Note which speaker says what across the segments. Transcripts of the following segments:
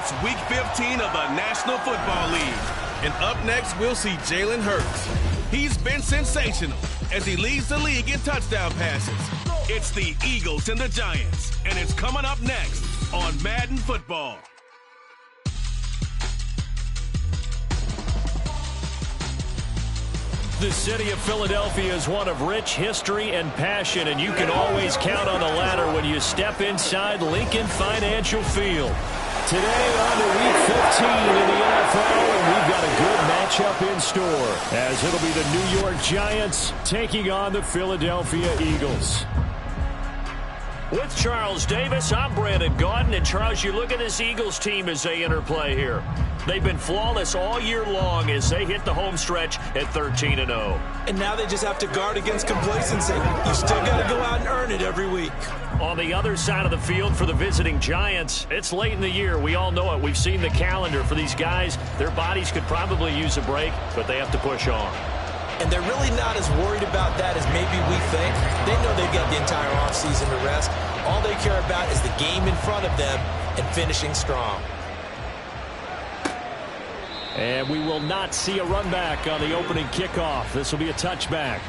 Speaker 1: It's Week 15 of the National Football League. And up next, we'll see Jalen Hurts. He's been sensational as he leads the league in touchdown passes. It's the Eagles and the Giants, and it's coming up next on Madden Football.
Speaker 2: The city of Philadelphia is one of rich history and passion, and you can always count on the latter when you step inside Lincoln Financial Field. Today on to Week 15 in the NFL, and we've got a good matchup in store, as it'll be the New York Giants taking on the Philadelphia Eagles. With Charles Davis, I'm Brandon Gaudin, and Charles, you look at this Eagles team as they interplay here. They've been flawless all year long as they hit the home stretch at 13-0.
Speaker 3: And now they just have to guard against complacency. You still got to go out and earn it every week.
Speaker 2: On the other side of the field for the visiting Giants, it's late in the year. We all know it. We've seen the calendar for these guys. Their bodies could probably use a break, but they have to push on.
Speaker 3: And they're really not as worried about that as maybe we think. They know they've got the entire offseason to rest. All they care about is the game in front of them and finishing strong.
Speaker 2: And we will not see a run back on the opening kickoff. This will be a touchback.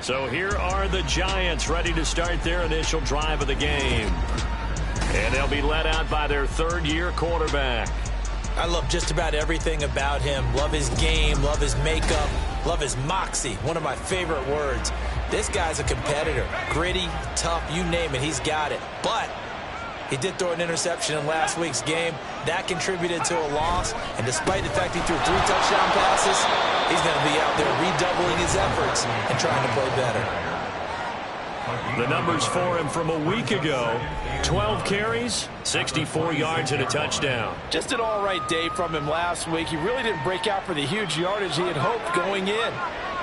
Speaker 2: So here are the Giants ready to start their initial drive of the game. And they'll be led out by their third-year quarterback.
Speaker 3: I love just about everything about him. Love his game, love his makeup, love his moxie. One of my favorite words. This guy's a competitor. Gritty, tough, you name it, he's got it. But he did throw an interception in last week's game. That contributed to a loss. And despite the fact he threw 3 touchdown passes, he's going to be out there redoubling his efforts and trying to play better.
Speaker 2: The numbers for him from a week ago: 12 carries, 64 yards, and a touchdown.
Speaker 4: Just an all-right day from him last week. He really didn't break out for the huge yardage he had hoped going in.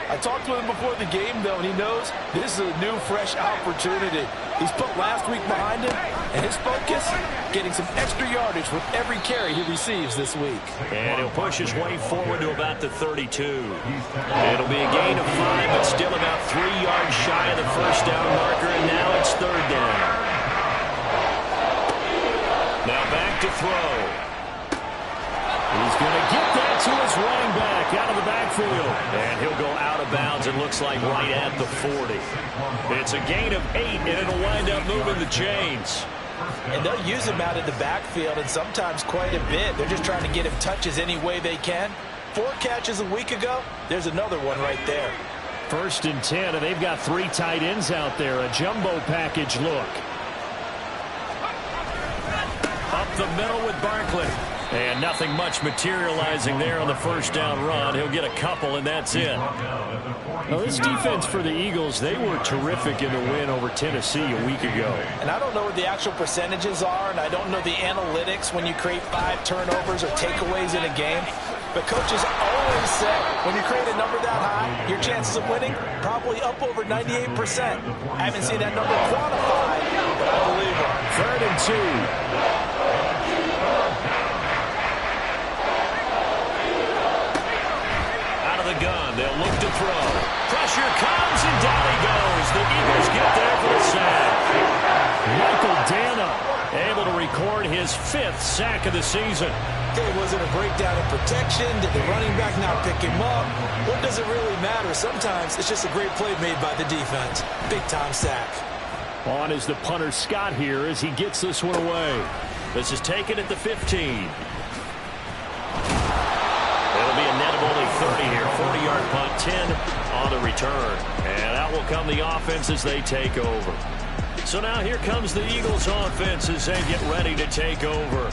Speaker 4: I talked with him before the game, though, and he knows this is a new, fresh opportunity. He's put last week behind him, and his focus, getting some extra yardage with every carry he receives this week.
Speaker 2: And he'll push his way forward to about the 32. It'll be a gain of 5, but still about 3 yards shy of the first down marker, and now it's third down. Now back to throw. He's going to get that to his running back out of the backfield. And he'll go out of bounds, it looks like right at the 40. It's a gain of 8, and it'll wind up moving the chains.
Speaker 3: And they'll use him out of the backfield, and sometimes quite a bit. They're just trying to get him touches any way they can. 4 catches a week ago, there's another one right there.
Speaker 2: 1st and 10, and they've got 3 tight ends out there. A jumbo package look. Up the middle with Barkley. And nothing much materializing there on the first down run. He'll get a couple, and that's it. Now, this defense for the Eagles, they were terrific in the win over Tennessee a week ago.
Speaker 3: And I don't know what the actual percentages are, and I don't know the analytics when you create 5 turnovers or takeaways in a game. But coaches always say when you create a number that high, your chances of winning probably up over 98%. I haven't seen that number quantified, but I believe it.
Speaker 2: 3rd and 2. The gun, they'll look to throw. Pressure comes, and down he goes. The Eagles get there for the sack. Michael Dana able to record his 5th sack of the season.
Speaker 3: Okay, was it a breakdown in protection? Did the running back not pick him up? What does it really matter? Sometimes it's just a great play made by the defense. Big-time sack.
Speaker 2: On is the punter Scott here as he gets this one away. This is taken at the 15. It'll be a net of only 30 here. 40-yard punt, 10 on the return. And out will come the offense as they take over. So now here comes the Eagles offense as they get ready to take over.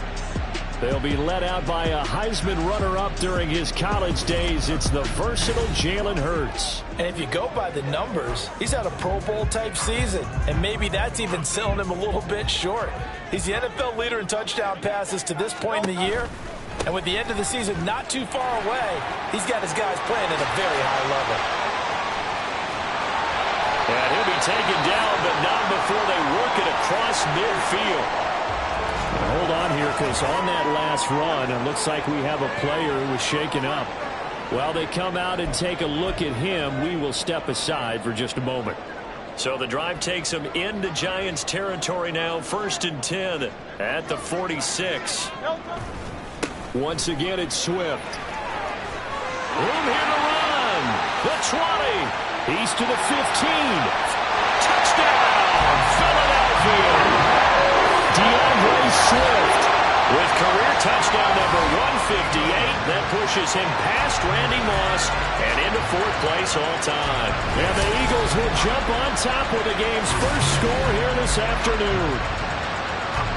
Speaker 2: They'll be led out by a Heisman runner-up during his college days. It's the versatile Jalen Hurts.
Speaker 3: And if you go by the numbers, he's had a Pro Bowl-type season. And maybe that's even selling him a little bit short. He's the NFL leader in touchdown passes to this point in the year. And with the end of the season not too far away, he's got his guys playing at a very high level.
Speaker 2: And he'll be taken down, but not before they work it across midfield. Now hold on here, because on that last run, it looks like we have a player who was shaken up. While they come out and take a look at him, we will step aside for just a moment. So the drive takes them into Giants territory now. 1st and 10 at the 46. Once again, it's Swift. Room here to run. The 20. He's to the 15. Touchdown, Philadelphia. DeAndre Swift with career touchdown number 158. That pushes him past Randy Moss and into 4th place all time. And the Eagles will jump on top with the game's first score here this afternoon.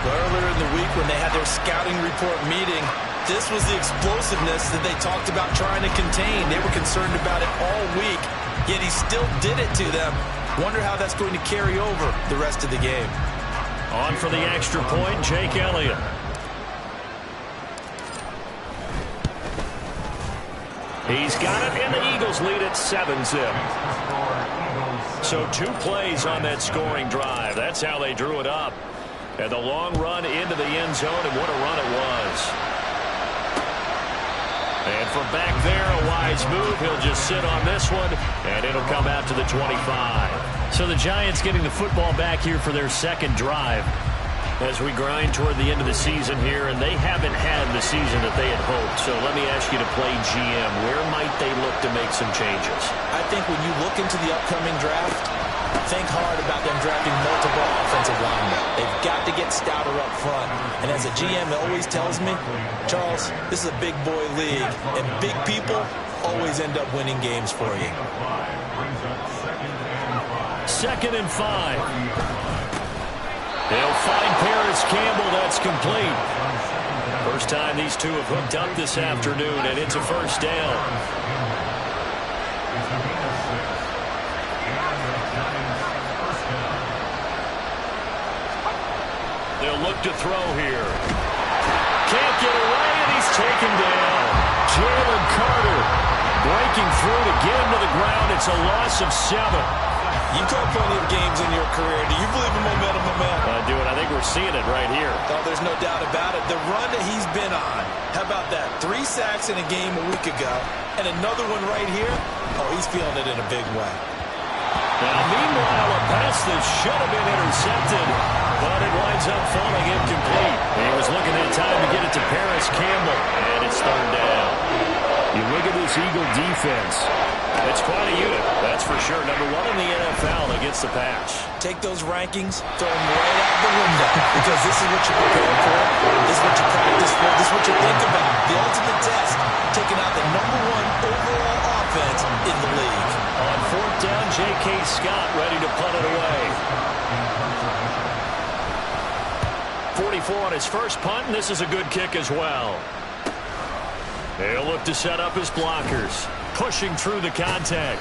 Speaker 3: Earlier in the week when they had their scouting report meeting, this was the explosiveness that they talked about trying to contain. They were concerned about it all week, yet he still did it to them. Wonder how that's going to carry over the rest of the game.
Speaker 2: On for the extra point, Jake Elliott. He's got it, and the Eagles lead at 7-zip. So 2 plays on that scoring drive. That's how they drew it up. And the long run into the end zone, and what a run it was. And from back there, a wise move. He'll just sit on this one, and it'll come out to the 25. So the Giants getting the football back here for their second drive as we grind toward the end of the season here, and they haven't had the season that they had hoped. So let me ask you to play GM. Where might they look to make some changes?
Speaker 3: I think when you look into the upcoming draft, think hard about them drafting multiple offensive linemen. They've got to get stouter up front. And as a GM, it always tells me, Charles, this is a big boy league, and big people always end up winning games for you.
Speaker 2: 2nd and 5. They'll find Paris Campbell. That's complete. First time these two have hooked up this afternoon, and it's a first down. They'll look to throw here. Can't get away, and he's taken down. Jalen Carter breaking through to get him to the ground. It's a loss of 7.
Speaker 3: You've caught plenty of games in your career. Do you believe in momentum, my man?
Speaker 2: I do, and I think we're seeing it right here.
Speaker 3: Oh, there's no doubt about it. The run that he's been on. How about that? 3 sacks in a game a week ago, and another one right here. Oh, he's feeling it in a big way.
Speaker 2: Now, meanwhile, a pass that should have been intercepted, but it winds up falling incomplete. He was looking that time to get it to Paris Campbell, and it's 3rd down. You look at this Eagle defense. It's quite a unit, that's for sure. Number 1 in the NFL against the pass.
Speaker 3: Take those rankings, throw them right out the window, because this is what you prepare for. This is what you practice for. This is what you think about. The ultimate test, taking out the number 1 overall offense in the league.
Speaker 2: On 4th down, J.K. Scott ready to punt it away. 44 on his first punt, and this is a good kick as well. They'll look to set up his blockers. Pushing through the contact.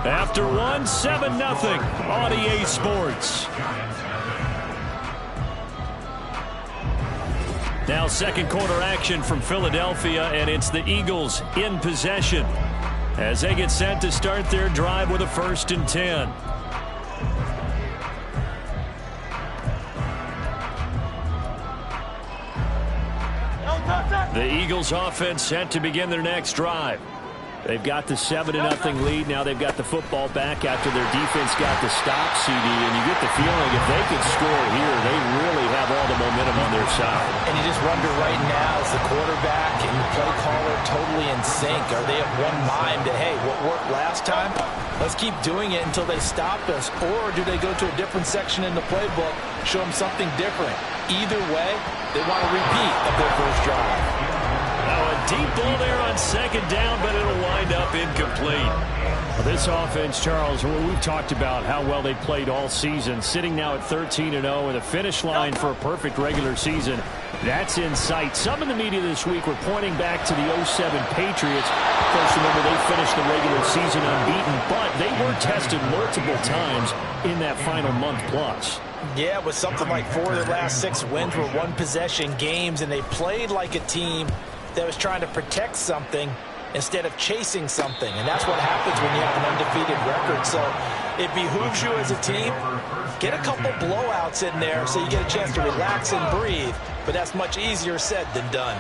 Speaker 2: After 1, 7-0 on EA Sports. Now 2nd quarter action from Philadelphia, and it's the Eagles in possession as they get set to start their drive with a 1st and 10. The Eagles offense set to begin their next drive. They've got the 7-0 lead. Now they've got the football back after their defense got the stop, CD, and you get the feeling if they could score here, they really have all the momentum on their side.
Speaker 3: And you just wonder right now, is the quarterback and the play caller totally in sync? Are they of one mind that, hey, what worked last time, let's keep doing it until they stop us? Or do they go to a different section in the playbook, show them something different? Either way, they want a repeat of their first drive.
Speaker 2: Now a deep ball there on 2nd down, but it'll wind up incomplete. Well, this offense, Charles, we've talked about how well they played all season, sitting now at 13-0 and a finish line for a perfect regular season. That's in sight. Some in the media this week were pointing back to the 07 Patriots. Of course, remember, they finished the regular season unbeaten, but they were tested multiple times in that final month plus.
Speaker 3: Yeah, with something like 4 of their last 6 wins were one-possession games, and they played like a team that was trying to protect something instead of chasing something. And that's what happens when you have an undefeated record. So it behooves you as a team, get a couple blowouts in there so you get a chance to relax and breathe. But that's much easier said than done.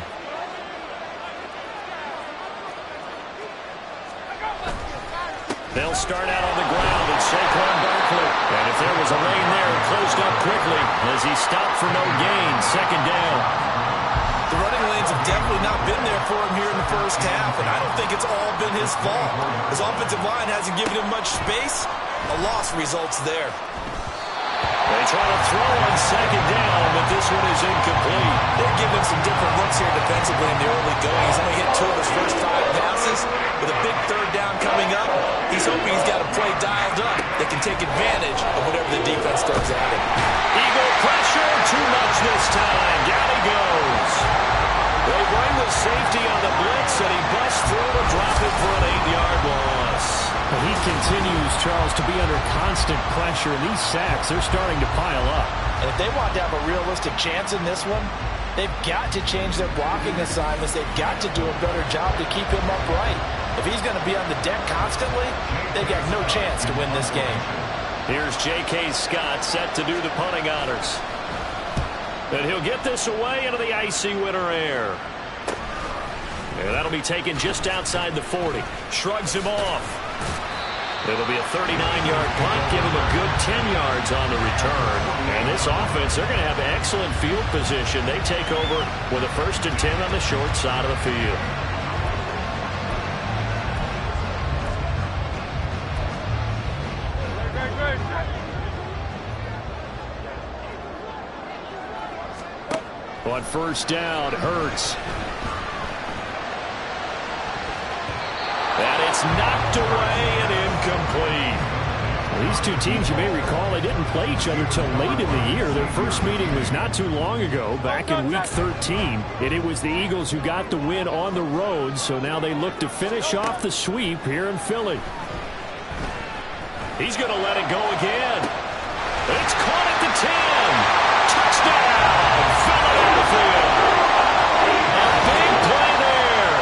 Speaker 2: They'll start out on the ground, and Saquon Barkley quickly. And if there was a lane there, it closed up quickly as he stopped for no gain. Second down.
Speaker 3: The running lanes have definitely not been there for him here in the first half, and I don't think it's all been his fault. His offensive line hasn't given him much space. A loss results there.
Speaker 2: They try to throw on second down, but this one is incomplete.
Speaker 3: They're giving him some different looks here defensively in the early going. He's only hit 2 of his first 5 passes. With a big third down coming up, he's hoping he's got a play dialed up that can take advantage of whatever the defense throws at him.
Speaker 2: Eagle pressure, too much this time. Down he goes. They bring the safety on the blitz, and he busts through to drop it for an 8-yard loss.
Speaker 5: He continues, Charles, to be under constant pressure, and these sacks, they're starting to pile up.
Speaker 4: And if they want to have a realistic chance in this one, they've got to change their blocking assignments. They've got to do a better job to keep him upright. If he's going to be on the deck constantly, they've got no chance to win this game.
Speaker 2: Here's J.K. Scott set to do the punting honors. And he'll get this away into the icy winter air. And that'll be taken just outside the 40. Shrugs him off. It'll be a 39-yard punt, give him a good 10 yards on the return. And this offense, they're going to have excellent field position. They take over with a 1st and 10 on the short side of the field. On first down, Hurts. And it's knocked away and incomplete.
Speaker 5: Well, these two teams, you may recall, they didn't play each other till late in the year. Their first meeting was not too long ago, back in Week 13. And it was the Eagles who got the win on the road, so now they look to finish off the sweep here in Philly.
Speaker 2: He's going to let it go again. It's caught at the 10. Touchdown, Philadelphia. A big play there.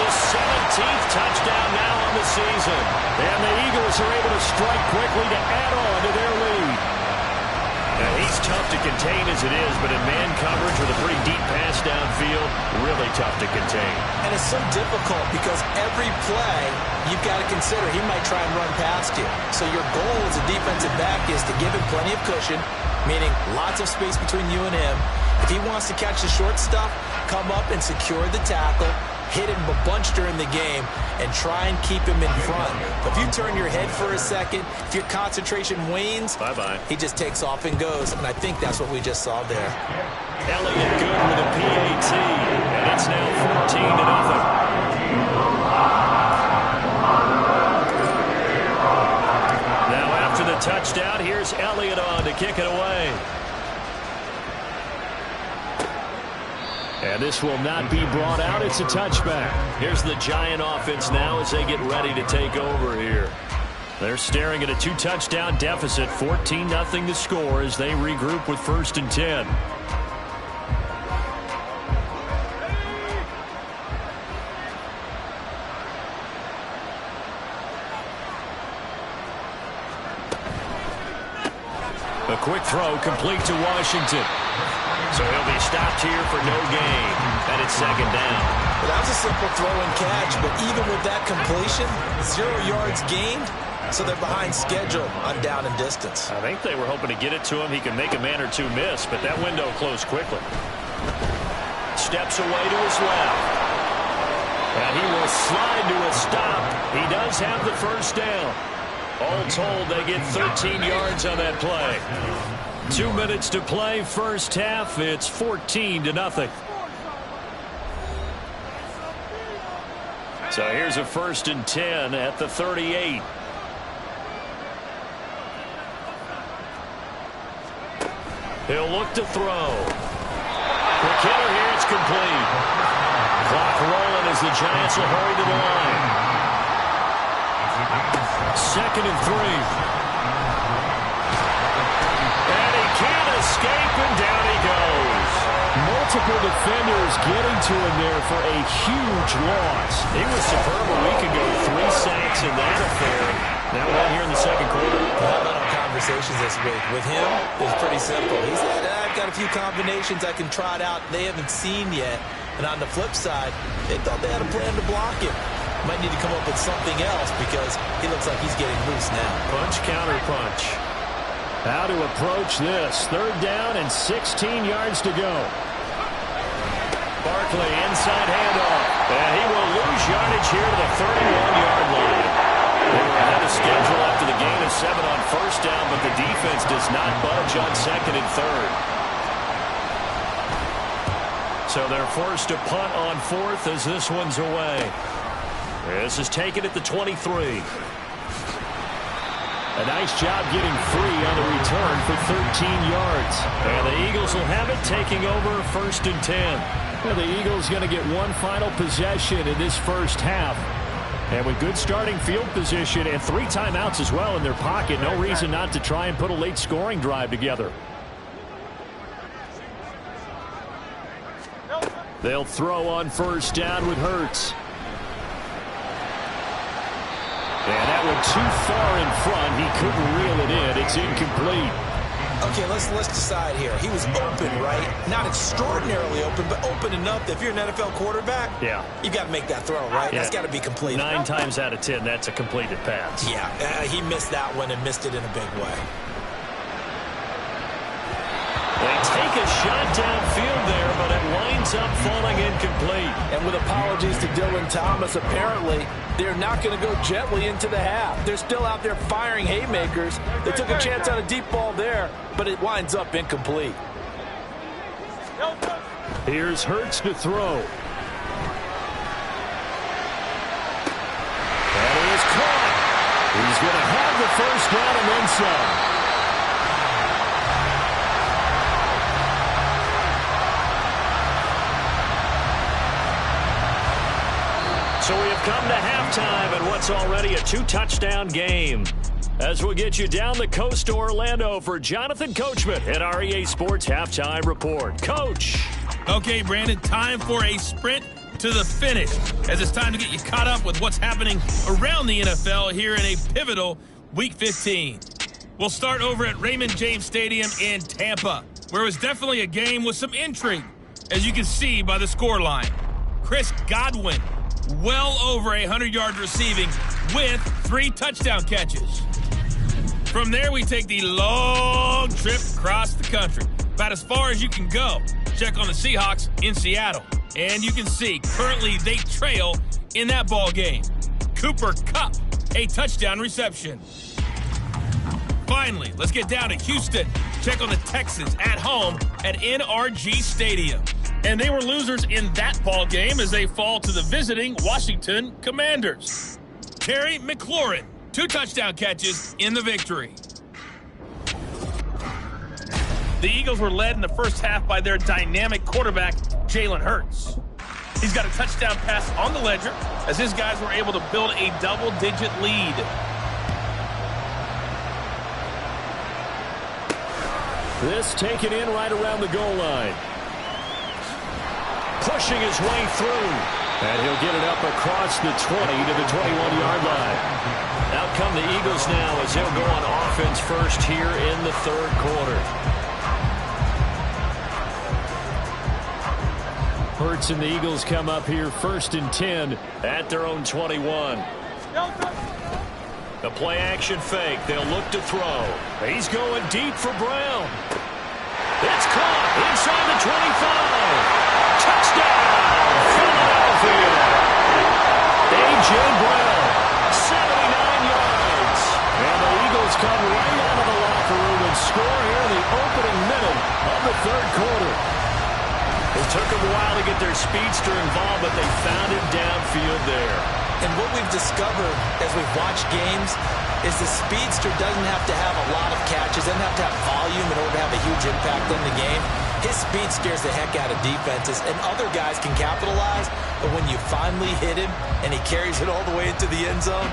Speaker 2: His 17th touchdown now on the season.
Speaker 5: And the Eagles are able to strike quickly to add on to their lead.
Speaker 2: Now, he's tough to contain as it is, but in man coverage with a pretty deep pass downfield, really tough to contain.
Speaker 3: And it's so difficult because every play you've got to consider he might try and run past you. So your goal as a defensive back is to give him plenty of cushion, meaning lots of space between you and him. If he wants to catch the short stuff, come up and secure the tackle, hit him a bunch during the game, and try and keep him in front. If you turn your head for a second, if your concentration wanes,
Speaker 2: bye-bye.
Speaker 3: He just takes off and goes, and I think that's what we just saw there.
Speaker 2: Elliott good with a PAT, and it's now 14-0. Now after the touchdown, here's Elliott on to kick it away.
Speaker 5: And this will not be brought out. It's a touchback.
Speaker 2: Here's the Giant offense now as they get ready to take over here. They're staring at a 2-touchdown deficit, 14-0 the score as they regroup with 1st and 10. A quick throw complete to Washington. So he'll be stopped here for no gain. And it's 2nd down.
Speaker 3: Well, that was a simple throw and catch, but even with that completion, 0 yards gained, so they're behind schedule on down and distance.
Speaker 2: I think they were hoping to get it to him. He could make a man or two miss, but that window closed quickly. Steps away to his left. And he will slide to a stop. He does have the 1st down. All told, they get 13 yards on that play. 2 minutes to play, first half. It's 14-0. So here's a 1st and 10 at the 38. He'll look to throw. Quick hitter here, it's complete. Clock rolling as the Giants will hurry to the line. 2nd and 3. Can't escape, and down he goes.
Speaker 5: Multiple defenders getting to him there for a huge loss.
Speaker 2: He was superb a week ago. 3 sacks in that affair. Now one here in the 2nd quarter.
Speaker 3: How about our conversations this week? With him, it's pretty simple. He said, I've got a few combinations I can trot out they haven't seen yet. And on the flip side, they thought they had a plan to block him. might need to come up with something else because he looks like he's getting loose now.
Speaker 2: Punch, counter punch. How to approach this. 3rd down and 16 yards to go. Barkley, inside handoff. And he will lose yardage here to the 31-yard line. They were ahead of schedule after the gain of 7 on 1st down, but the defense does not budge on 2nd and 3rd. So they're forced to punt on 4th as this one's away. This is taken at the 23. A nice job getting free on the return for 13 yards. And the Eagles will have it, taking over 1st and 10. Well, the Eagles going to get one final possession in this first half. And with good starting field position and 3 timeouts as well in their pocket, no reason not to try and put a late scoring drive together. They'll throw on 1st down with Hurts. And that went too far in front. He couldn't reel it in. It's incomplete.
Speaker 3: Okay, let's decide here. He was open, right? Not extraordinarily open, but open enough that if you're an NFL quarterback, you got to make that throw, right? Yeah. That's got to be complete.
Speaker 2: 9 times out of 10, that's a completed pass.
Speaker 3: Yeah, he missed that one and missed it in a big way.
Speaker 2: They take a shot downfield there, but it winds up falling incomplete.
Speaker 4: And with apologies to Dylan Thomas, apparently they're not going to go gently into the half. They're still out there firing haymakers. They took a chance on a deep ball there, but it winds up incomplete.
Speaker 2: Here's Hurts to throw. And he is caught. He's going to have the 1st down and then some. So we have come to halftime in what's already a 2-touchdown game. As we get you down the coast to Orlando for Jonathan Coachman at our EA Sports Halftime Report. Coach.
Speaker 1: Okay, Brandon, time for a sprint to the finish, as it's time to get you caught up with what's happening around the NFL here in a pivotal Week 15. We'll start over at Raymond James Stadium in Tampa, where it was definitely a game with some intrigue, as you can see by the scoreline. Chris Godwin, well over 100 yards receiving with 3 touchdown catches. From there, we take the long trip across the country, about as far as you can go. Check on the Seahawks in Seattle. And you can see, currently they trail in that ball game. Cooper Kupp, a touchdown reception. Finally, let's get down to Houston. Check on the Texans at home at NRG Stadium. And they were losers in that ball game as they fall to the visiting Washington Commanders. Terry McLaurin, 2 touchdown catches in the victory. The Eagles were led in the first half by their dynamic quarterback, Jalen Hurts. He's got a touchdown pass on the ledger as his guys were able to build a double-digit lead.
Speaker 2: This taken in right around the goal line. Pushing his way through. And he'll get it up across the 20 to the 21-yard line. Out come the Eagles now as they'll go on offense first here in the 3rd quarter. Hurts and the Eagles come up here 1st and 10 at their own 21. The play action fake. They'll look to throw. He's going deep for Brown. It's caught inside the 25. Touchdown, Philadelphia. A.J. Brown, 79 yards. And the Eagles come right out of the locker room and score here in the opening minute of the 3rd quarter. It took them a while to get their speedster involved, but they found him downfield there.
Speaker 3: And what we've discovered as we've watched games is the speedster doesn't have to have a lot of catches, doesn't have to have volume in order to have a huge impact on the game. His speed scares the heck out of defenses, and other guys can capitalize, but when you finally hit him and he carries it all the way into the end zone,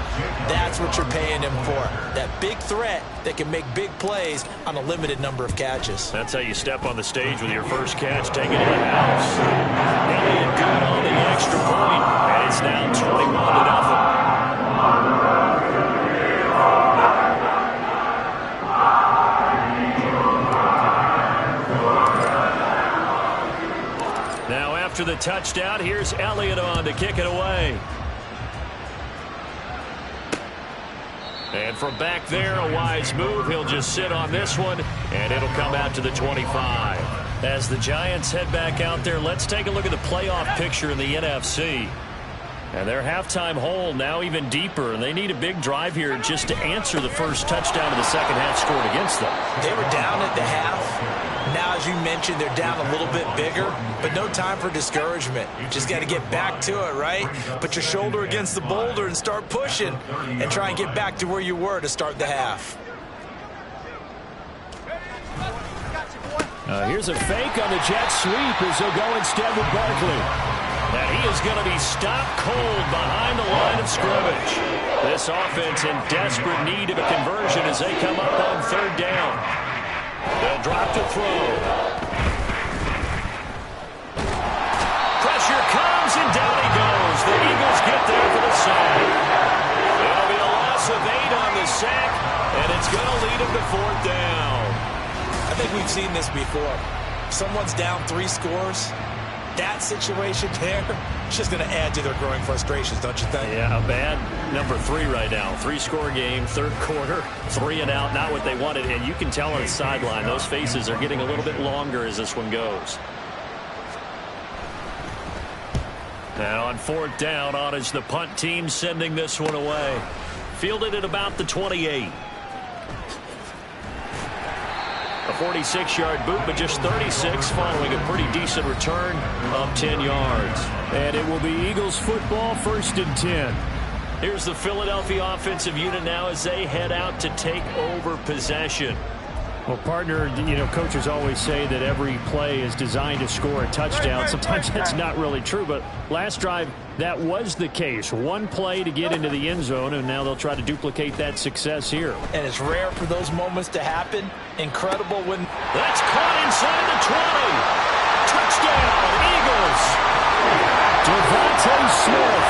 Speaker 3: that's what you're paying him for. That big threat that can make big plays on a limited number of catches.
Speaker 2: That's how you step on the stage with your first catch, take it to the house. Elliott good on the extra point, and it's now 21-0. After the touchdown, here's Elliott on to kick it away. And from back there, a wise move. He'll just sit on this one, and it'll come out to the 25. As the Giants head back out there, let's take a look at the playoff picture in the NFC. And their halftime hole now even deeper, and they need a big drive here just to answer the first touchdown of the second half scored against them.
Speaker 3: They were down at the half. Now, as you mentioned, they're down a little bit bigger, but no time for discouragement. You just got to get back to it, right? Put your shoulder against the boulder and start pushing and try and get back to where you were to start the half.
Speaker 5: Here's a fake on the jet sweep as they'll go instead with Barkley.
Speaker 2: And he is going to be stopped cold behind the line of scrimmage. This offense in desperate need of a conversion as they come up on third down. They'll drop to throw. Pressure comes, and down he goes. The Eagles get there for the sack. It'll be a loss of 8 on the sack, and it's going to lead them to fourth down.
Speaker 3: I think we've seen this before. Someone's down 3 scores. That situation there, it's just going to add to their growing frustrations, don't you think?
Speaker 2: Yeah, a bad number 3 right now. 3-score game, third quarter, 3 and out, not what they wanted. And you can tell on the sideline, those faces are getting a little bit longer as this one goes. Now on fourth down, on is the punt team sending this one away. Fielded at about the 28. A 46-yard boot, but just 36 following a pretty decent return of 10 yards.
Speaker 5: And it will be Eagles football, 1st and 10.
Speaker 2: Here's the Philadelphia offensive unit now as they head out to take over possession.
Speaker 5: Well, partner, coaches always say that every play is designed to score a touchdown. Sometimes that's not really true, but last drive, that was the case. One play to get into the end zone, and now they'll try to duplicate that success here.
Speaker 3: And it's rare for those moments to happen. Incredible when...
Speaker 2: That's caught inside the 20. Touchdown, Eagles.
Speaker 5: Devontae Smith.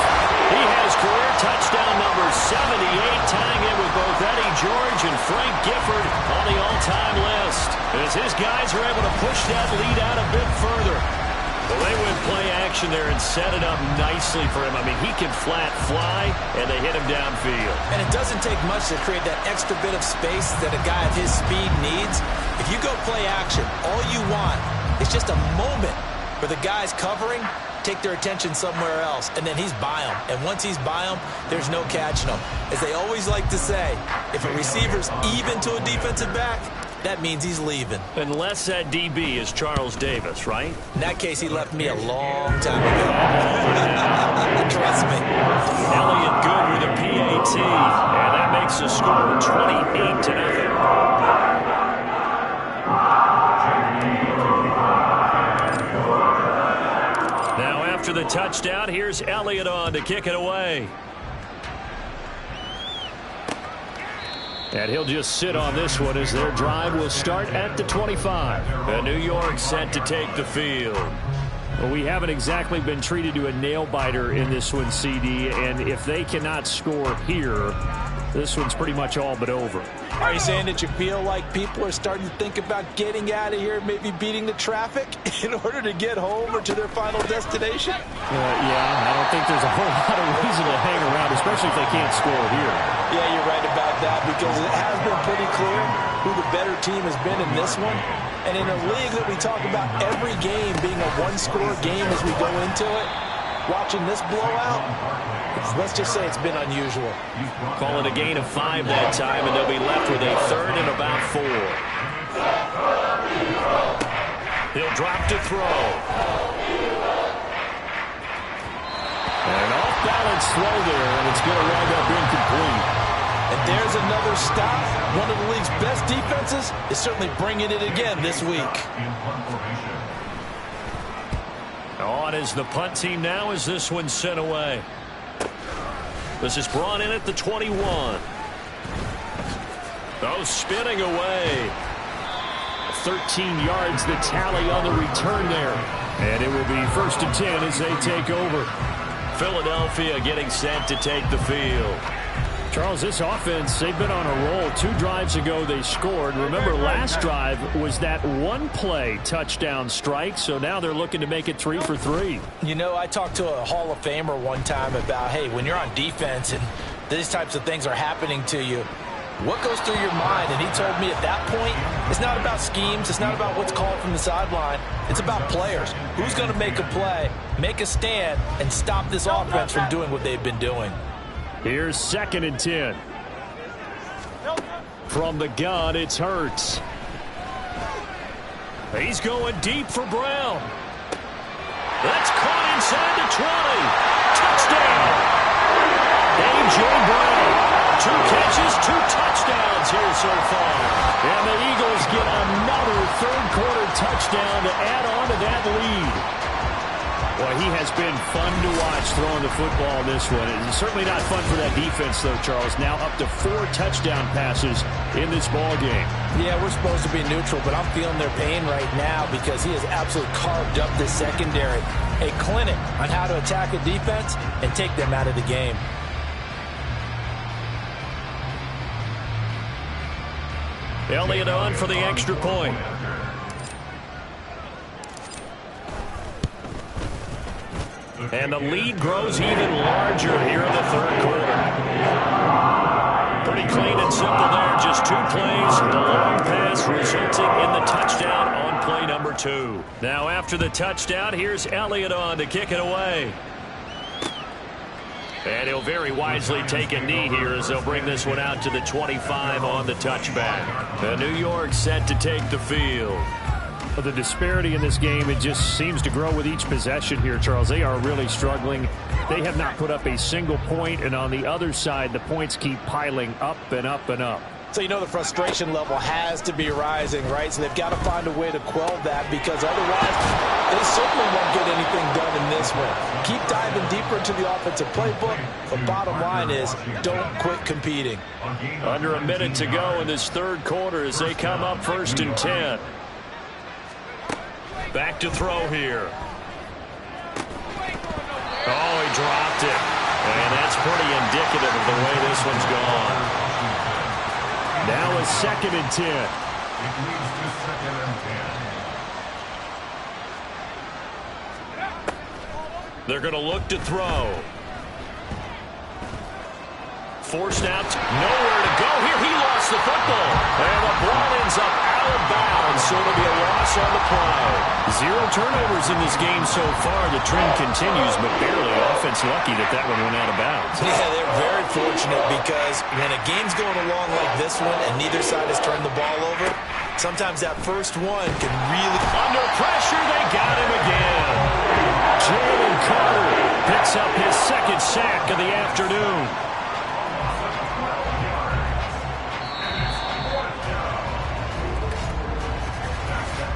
Speaker 2: He has career touchdown number 78, tying in with both Eddie George and Frank Gifford on the all-time list. As his guys are able to push that lead out a bit further. Well, they went play action there and set it up nicely for him. I mean, he can flat fly, and they hit him downfield.
Speaker 3: And it doesn't take much to create that extra bit of space that a guy of his speed needs. If you go play action, all you want is just a moment where the guy's covering, take their attention somewhere else, and then he's by him. And once he's by him, there's no catching him. As they always like to say, if a receiver's even to a defensive back, that means he's leaving.
Speaker 2: Unless that DB is Charles Davis, right?
Speaker 3: In that case, he left me a long time ago. Trust me.
Speaker 2: Elliott good with a PAT, and that makes the score 28-0. Now after the touchdown, here's Elliott on to kick it away. And he'll just sit on this one as their drive will start at the 25. And New York set to take the field.
Speaker 5: Well, we haven't exactly been treated to a nail-biter in this one, CD, and if they cannot score here, this one's pretty much all but over.
Speaker 3: Are you saying that you feel like people are starting to think about getting out of here, maybe beating the traffic in order to get home or to their final destination?
Speaker 5: Yeah, I don't think there's a whole lot of reason to hang around, especially if they can't score here.
Speaker 3: Yeah, you're right about that, because it has been pretty clear who the better team has been in this one. And in a league that we talk about every game being a one-score game as we go into it, watching this blowout, let's just say it's been unusual.
Speaker 2: Call it a gain of 5 that time, and they'll be left with a third and about 4. He'll drop to throw.
Speaker 5: An off-balance throw there, and it's going to wind up incomplete.
Speaker 3: And there's another stop. One of the league's best defenses is certainly bringing it again this week.
Speaker 2: On is the punt team now as this one's sent away. This is brought in at the 21. Oh, spinning away.
Speaker 5: 13 yards the tally on the return there. And it will be 1st and 10 as they take over.
Speaker 2: Philadelphia getting set to take the field.
Speaker 5: Charles, this offense, they've been on a roll. 2 drives ago they scored. Remember, last drive was that one-play touchdown strike, so now they're looking to make it 3 for 3.
Speaker 3: You know, I talked to a Hall of Famer one time about, hey, when you're on defense and these types of things are happening to you, what goes through your mind? And he told me at that point, it's not about schemes. It's not about what's called from the sideline. It's about players. Who's going to make a play, make a stand, and stop this offense from doing what they've been doing.
Speaker 5: Here's 2nd and 10. From the gun, it's Hurts. He's going deep for Brown. That's caught inside the 20. Touchdown. A.J. Brown. 2 catches, 2 touchdowns here so far. And the Eagles get another third-quarter touchdown to add on to that lead. Well, he has been fun to watch throwing the football in this one. It's certainly not fun for that defense, though, Charles. Now up to 4 touchdown passes in this ball game. Yeah, we're supposed to be neutral, but I'm feeling their pain right now because he has absolutely carved up this secondary. A clinic on how to attack a defense and take them out of the game. Elliott on for the extra point. And the lead grows even larger here in the third quarter. Pretty clean and simple there. Just 2 plays. The long pass resulting in the touchdown on play number 2. Now after the touchdown, here's Elliott on to kick it away. And he'll very wisely take a knee here as they'll bring this one out to the 25 on the touchback. The New York set to take the field. Well, the disparity in this game, it just seems to grow with each possession here, Charles. They are really struggling. They have not put up a single point, and on the other side, the points keep piling up and up and up. So you know the frustration level has to be rising, right? So they've got to find a way to quell that because otherwise they certainly won't get anything done in this one. Keep diving deeper into the offensive playbook. The bottom line is don't quit competing. Under a minute to go in this third quarter as they come up 1st and 10. Back to throw here. Oh, he dropped it. And that's pretty indicative of the way this one's gone. Now a 2nd and 10. They're going to look to throw. Forced out, nowhere to go here. He lost the football. And the ball ends up out of bounds, so it'll be a loss on the play. 0 turnovers in this game so far. The trend continues, but barely. Offense lucky that one went out of bounds. Yeah, they're very fortunate because when a game's going along like this one and neither side has turned the ball over, sometimes that first one can really... Under pressure, they got him again. Jalen Carter picks up his 2nd sack of the afternoon.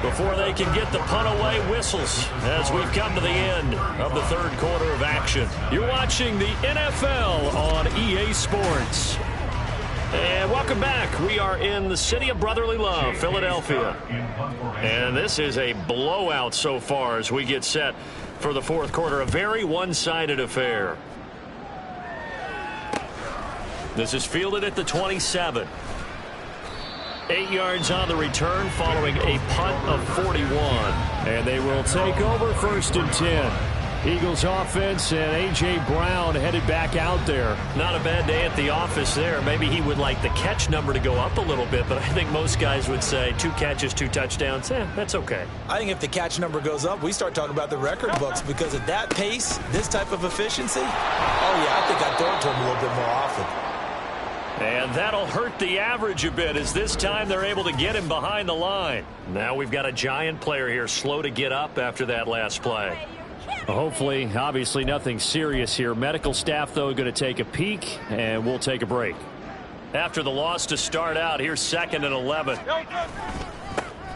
Speaker 5: Before they can get the punt away, whistles as we've come to the end of the third quarter of action. You're watching the NFL on EA Sports. And welcome back. We are in the city of brotherly love, Philadelphia. And this is a blowout so far as we get set for the fourth quarter. A very one-sided affair. This is fielded at the 27. 8 yards on the return following a punt of 41. And they will take over 1st and 10. Eagles offense and A.J. Brown headed back out there. Not a bad day at the office there. Maybe he would like the catch number to go up a little bit, but I think most guys would say 2 catches, 2 touchdowns. That's okay. I think if the catch number goes up, we start talking about the record books because at that pace, this type of efficiency, oh yeah, I think I'd throw it to him a little bit more often. And that'll hurt the average a bit as this time they're able to get him behind the line. Now we've got a giant player here slow to get up after that last play. Hopefully, obviously nothing serious here. Medical staff, though, going to take a peek, and we'll take a break. After the loss to start out, here's 2nd and 11.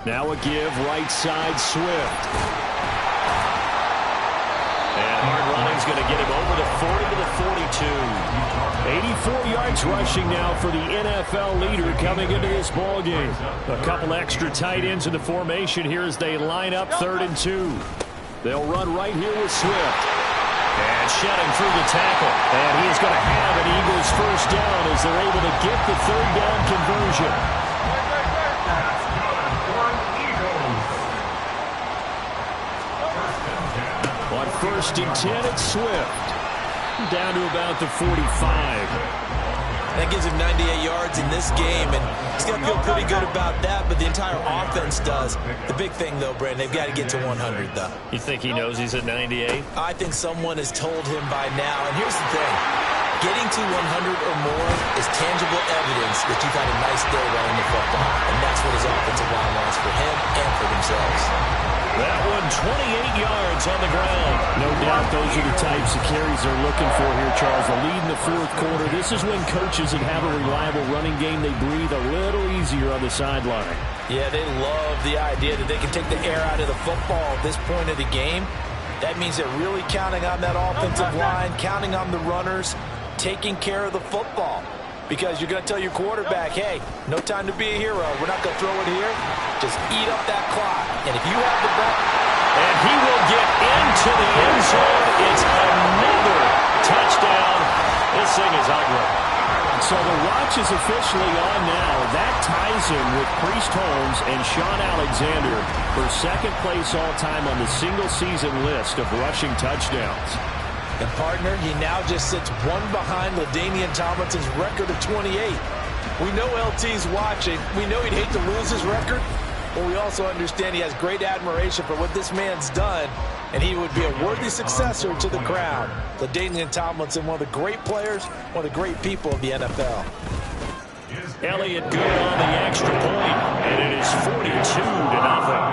Speaker 5: Now a give, right side, Swift. And hard running's going to get him over the 40 to the 42. 84 yards rushing now for the NFL leader coming into this ball game. A couple extra tight ends in the formation here as they line up 3rd and 2. They'll run right here with Swift. And shedding through the tackle. And he is going to have an Eagles first down as they're able to get the 3rd down conversion. On 1st and 10, it's Swift. Down to about the 45.
Speaker 3: That gives him 98 yards in this game, and he's got to feel pretty good about that, but the entire offense does. The big thing, though, Brandon, they've got to get to 100, though.
Speaker 2: You think he knows he's at 98?
Speaker 3: I think someone has told him by now, and here's the thing. Getting to 100 or more is tangible evidence that you've had a nice day running the football, and that's what his offensive line wants for him and for themselves.
Speaker 2: That one, 28 yards on the ground.
Speaker 5: No doubt those are the types of carries they're looking for here, Charles. The lead in the fourth quarter. This is when coaches that have a reliable running game, they breathe a little easier on the sideline.
Speaker 3: Yeah, they love the idea that they can take the air out of the football at this point of the game. That means they're really counting on that offensive line, counting on the runners, taking care of the football. Because you're going to tell your quarterback, hey, no time to be a hero. We're not going to throw it here. Just eat up that clock. And if you have the ball.
Speaker 2: And he will get into the end zone. It's another touchdown. This thing is ugly.
Speaker 5: So the watch is officially on now. That ties him with Priest Holmes and Sean Alexander for second place all-time on the single-season list of rushing touchdowns.
Speaker 3: And, partner, he now just sits one behind LaDainian Tomlinson's record of 28. We know LT's watching. We know he'd hate to lose his record, but we also understand he has great admiration for what this man's done, and he would be a worthy successor to the crown. LaDainian Tomlinson, one of the great players, one of the great people of the NFL.
Speaker 2: Elliott good on the extra point, and it is 42-0.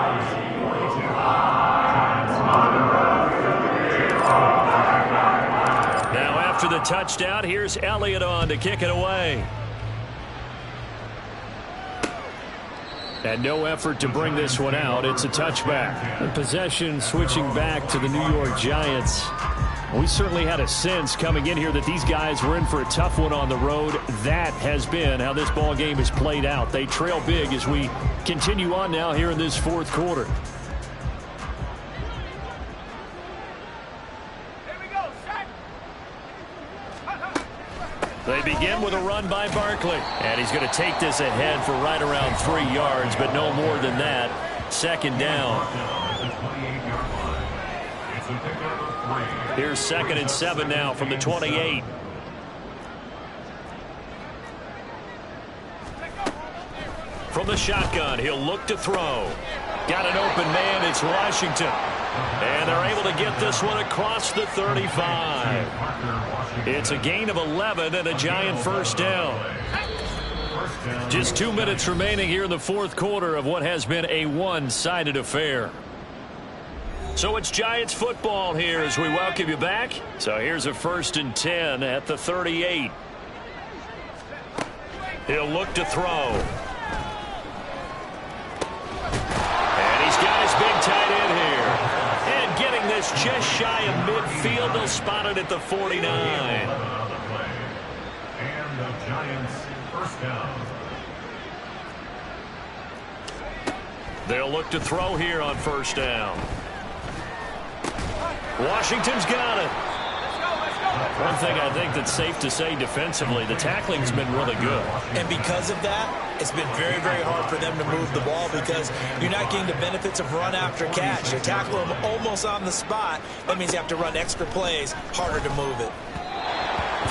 Speaker 2: After the touchdown, here's Elliott on to kick it away. And no effort to bring this one out. It's a touchback. And possession switching back to the New York Giants. We certainly had a sense coming in here that these guys were in for a tough one on the road. That has been how this ball game has played out. They trail big as we continue on now here in this fourth quarter. They begin with a run by Barkley. And he's going to take this ahead for right around 3 yards, but no more than that. Second down. Here's 2nd and 7 now from the 28. From the shotgun, he'll look to throw. Got an open man, it's Washington. And they're able to get this one across the 35. It's a gain of 11 and a Giant first down. Just 2 minutes remaining here in the fourth quarter of what has been a one-sided affair. So it's Giants football here as we welcome you back. So here's a 1st and 10 at the 38. He'll look to throw. And he's got his big tight end here. And getting this just shy of midfield. They'll spot it at the 49.
Speaker 6: And the Giants first down.
Speaker 2: They'll look to throw here on first down. Washington's got it. One thing I think that's safe to say defensively, the tackling's been really good.
Speaker 3: And because of that, it's been very, very hard for them to move the ball because you're not getting the benefits of run after catch. You tackle them almost on the spot. That means you have to run extra plays, harder to move it.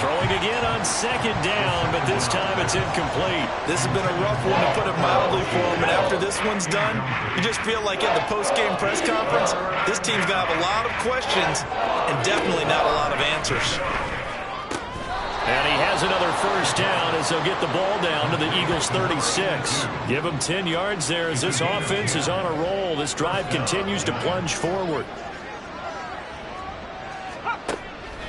Speaker 2: Throwing again on second down, but this time it's incomplete.
Speaker 3: This has been a rough one, to put it mildly, for him. And after this one's done, you just feel like at the post-game press conference, this team's going to have a lot of questions and definitely not a lot of answers.
Speaker 2: And he has another first down as they'll get the ball down to the Eagles' 36. Give them 10 yards there as this offense is on a roll. This drive continues to plunge forward.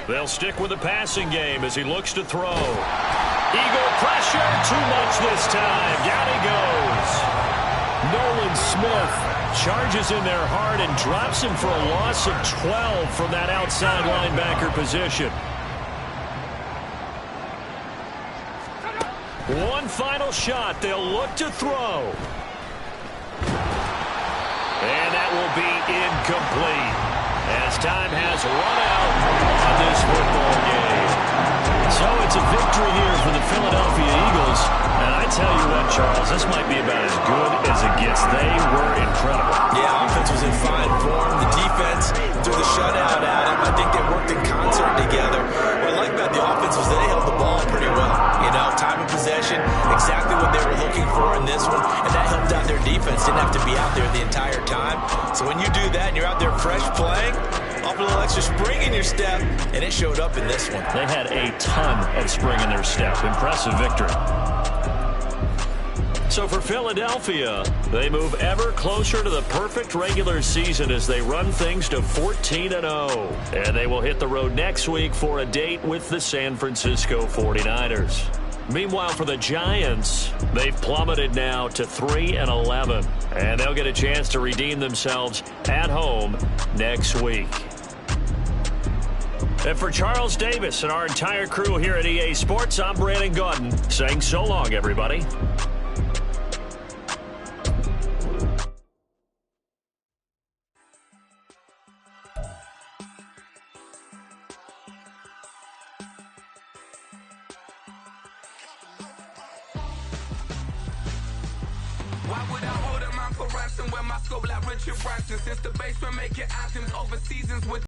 Speaker 2: They'll stick with the passing game as he looks to throw. Eagle pressure, too much this time. Down he goes. Nolan Smith charges in there hard and drops him for a loss of 12 from that outside linebacker position. One final shot. They'll look to throw. And that will be incomplete as time has run out on this football game. So it's a victory here for the Philadelphia Eagles. And I tell you what, Charles, this might be about as good as it gets. They were incredible.
Speaker 3: Yeah, offense was in fine form. The defense threw the shutout at him. I think they worked in concert together. What I like about the offense was they held the ball pretty well. You know, offense didn't have to be out there the entire time. So when you do that and you're out there fresh playing, up a little extra spring in your step, and it showed up in this one.
Speaker 2: They had a ton of spring in their step. Impressive victory. So for Philadelphia, they move ever closer to the perfect regular season as they run things to 14-0. And they will hit the road next week for a date with the San Francisco 49ers. Meanwhile, for the Giants, they've plummeted now to 3-11. And they'll get a chance to redeem themselves at home next week. And for Charles Davis and our entire crew here at EA Sports, I'm Brandon Gaudin saying so long, everybody.
Speaker 7: Why would I hold a man for ransom when my scope like Richard Branson? Since the basement making items over seasons with